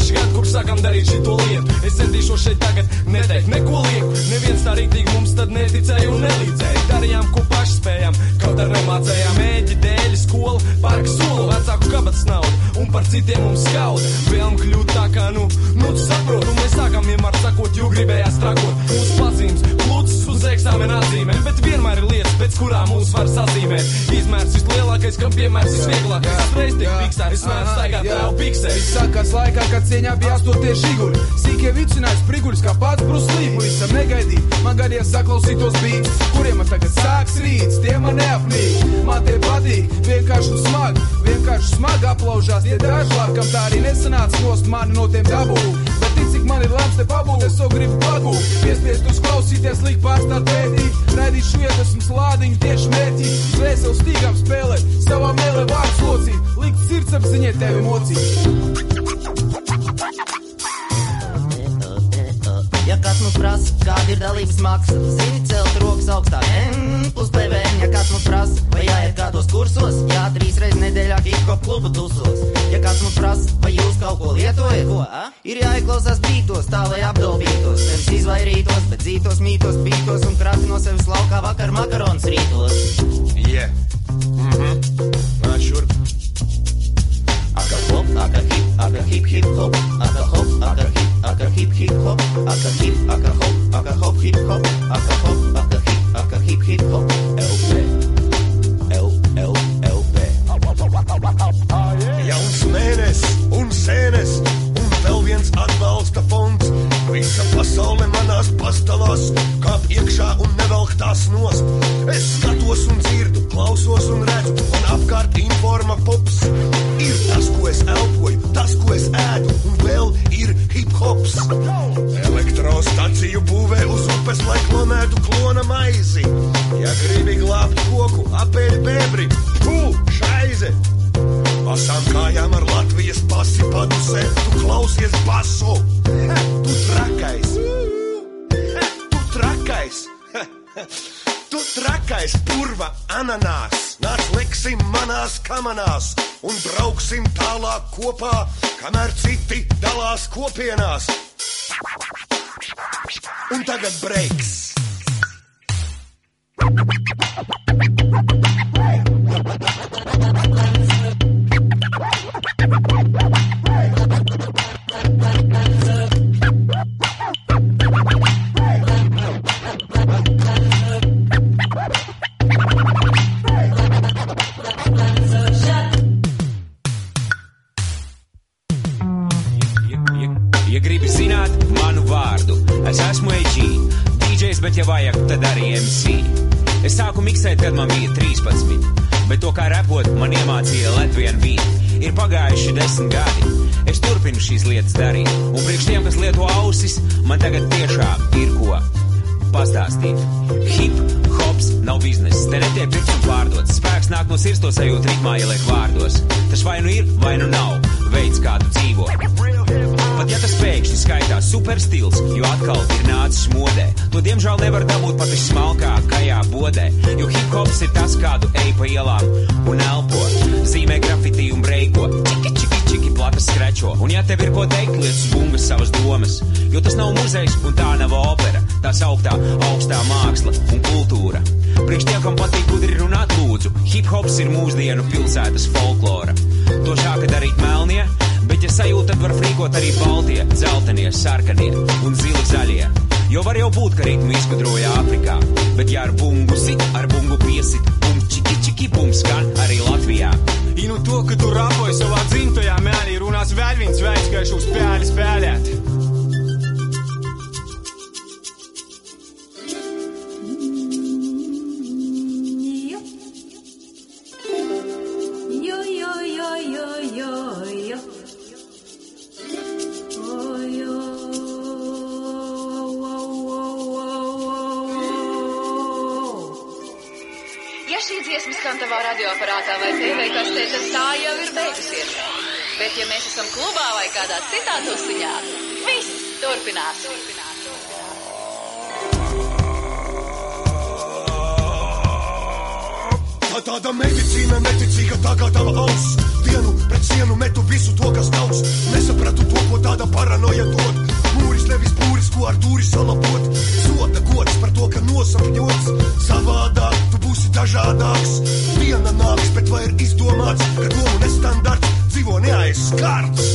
6 gadi, kurš sākam darīt šito lietu. Es centīšos šeit tagad neteikt neko lieku. Neviens tā rītīgi mums tad neticēja un nelīdzēja. Darījām, ko paši spējām, kaut ar nemācējām. Ēģi, dēļi, skola, parka solu, vecāku kabatas naudu. Un par citiem mums skauda. Vēlam kļūt tā kā, nu tu saprot. Un mēs sākam vienmēr sakot, jo gribējās trakot. Mūsu pazīmes, lūdzas uz eksāmena atzīmēm. Bet vienmēr ir lietas, pēc kurām mūs var sazīmēt. Izmērs vislielākais, kam piemērs visvieglākais. Es reiz tiek piksā, es mēru staigāt vēl piksē. Viss sākās laikā, kad cieņā bija 8 žiguļi. Sīkie vicinājums priguļus, kā pats Bruslī. Pavisam negaidīt, man gadījās saklausītos beats, kuriem man tagad sāks rīts, tie man neapnīk. Man tie patīk, vienkārši smagi aplaužās. Tie dažlāk, kam tā arī nesanāca nost mani no tiem dabū. Bet tic, cik man ir lēms te pabūt, es savu gribu pagūt. Piespiest uzklausīties, likt pārstāt pētīt. Raidīšu iedvesmas lādiņu tieši mērķī. Vēselu stīgām spēlēt, savā mēlē vārds locīt. Likt sirdsapziņai tevi mocīt. Ja kāds mums prasa, kāda ir dalības maksa, zini celt rokas augstāk, plus PVN. Ja kāds mums prasa, vai jāiet kādos kursos, jā, 3 reizes nedēļā hip-hop klubu tusos. Ja kāds mums prasa, vai jūs kaut ko lietojat, ir jāieklausās bītos, tā lai apdolbītos. Nevis izvairītos, bet dzītos, mītos, bītos un krati no sevis laukā vakar makaronas rītos. Yeah. Šurp. Aka hop, aka hip, hip hop, aka hop, aka hip, hip hop, aka hip, aka hop, hip hop, aka hip hop, LP. Jauns mēnesis un sēnes, un vēl viens atbalsta fonds. Visa pasaule manās pastalās, kāp iekšā un nevelk tās nost. Es skatos un dzirdu, klausos un redzu, un apkārt informa pops. Ir tas, ko es elpoju, tas, ko es ēdu, un vēl ir hip-hops. Elektrostaciju būvē uz upes, lai klonētu klona maizi. Ja gribi glābt koku, apēdi bēbri, šaize. Pasām kājām ar Latvijas pasi padusē, tu klausies basu. Tu trakais. Tu trakais, purva ananās. Nāc liksim manās kamanās un brauksim tālāk kopā, kamēr citi dalās kopienās. Un tagad breiks. Ja gribi zināt manu vārdu, es esmu AG, DJs, bet ja vajag, tad arī MC. Es sāku miksēt, kad man bija 13, bet to kā repot man iemācīja Latvian Beat. Ir pagājuši 10 gadi, es turpinu šīs lietas darīt, un priekš tiem, kas lieto ausis, man tagad tiešām ir ko pastāstīt. Hip-hops nav bizness, te netiek pirks un pārdots. Spēks nāk no sirds, to sajūt ritmā ieliek vārdos. Tas vai nu ir, vai nu nav veids, kā tu dzīvo. Pat ja tas pēkšņi skaitās superstils, jo atkal ir nācis modē, to diemžēl nevar dabūt pat vismalkākajā bodē, jo hip-hops ir tas, kādu ej pa ielām un elpo, zīmē grafitī un breiko, čiki plata skrečo, un ja tev ir ko teikt, lietas bungas savas domas, jo tas nav muzejs un tā nav opera, tā sauktā augstā māksla un kultūra. Priekš tiem, kam patīk gudri runāt, lūdzu, hip-hops ir mūsdienu pilsētas folklora. To šāka darīt melnie, bet ja sajūt, tad var frīkot arī baltie, dzeltenie, sarkanie un zili zaļie. Jo var jau būt, ka ritmu izgudroja Āfrikā, bet ja ar bungu sit, ar bungu piesit, bum, čiki, bum, skan arī Latvijā. I nu to, ka tu rapoji savā dzimtajā mēlī, runās vēl viens veids, kā šo spēli spēlēt. Tavā radioaparātā vai TV kastē, tad tā jau ir beigusies. Bet ja mēs esam klubā vai kādā citā tusiņā, viss turpinās. Tā tāda medicīna neticīga tā kā tava auss. dienu pret sienu metu visu to, kas daudz. Nesapratu to, ko tāda paranoja dod. Mūris nevis būris, ko ar dūri salapot. Soda gods par to, ka nosapņots. Savādāk tu būsi dažādāks. Viena nāks, bet vai ir izdomāts, ka domu nestandarts dzīvo neaizskārts.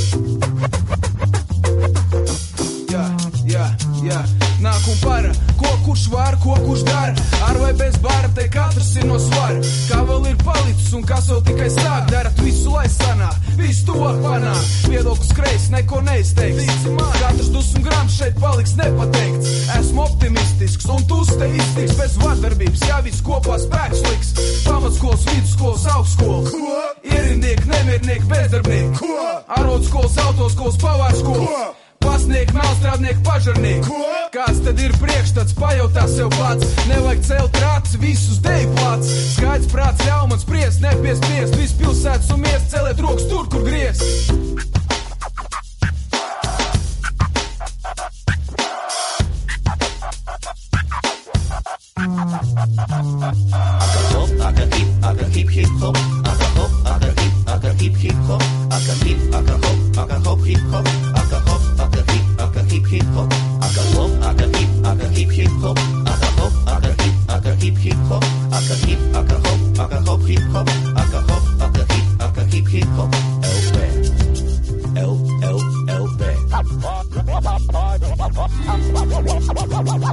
Jā, nāk un para, ko kurš var, ko kurš dara. Ar vai bez bara, te katrs ir no svara. Kā vēl ir palicis un kas vēl tikai sāk. Darat visu, lai sanāk, visu to panāk. Viedoklis kreis, neko neizteiks. Katrs dusmu grams šeit paliks nepateikts. Esmu optimistisks un tu te iztiks bez vardarbības. Jā, viss kopā spēks liks. Pamatskolas, vidusskolas, augstskolas. Ierindnieki, nemiernieki, bezdarbnieki. Arotskolas, autoskolas, pavārskolas. Pasnieki, melstrādnieki, pažarnieki. Kāds tad ir priekšstats, pajautā sev pats. Nevajag celt rāts, visus deju plāts. Skaidrs prāts ļauj man spriest, nepiespiest. Viss pilsētas un miest, celiet rokas tur, kur griezt. Aka hip hip hop, aka hop, aka hip hip hop, aka hip hop, aka hop hip hop, aka hop, aka hip hip hop, aka hop, aka hip hip hop, aka hop, aka hip hip hop, aka hip hop, aka hip hop, aka hip hip hop. LB.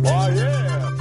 Oh yeah.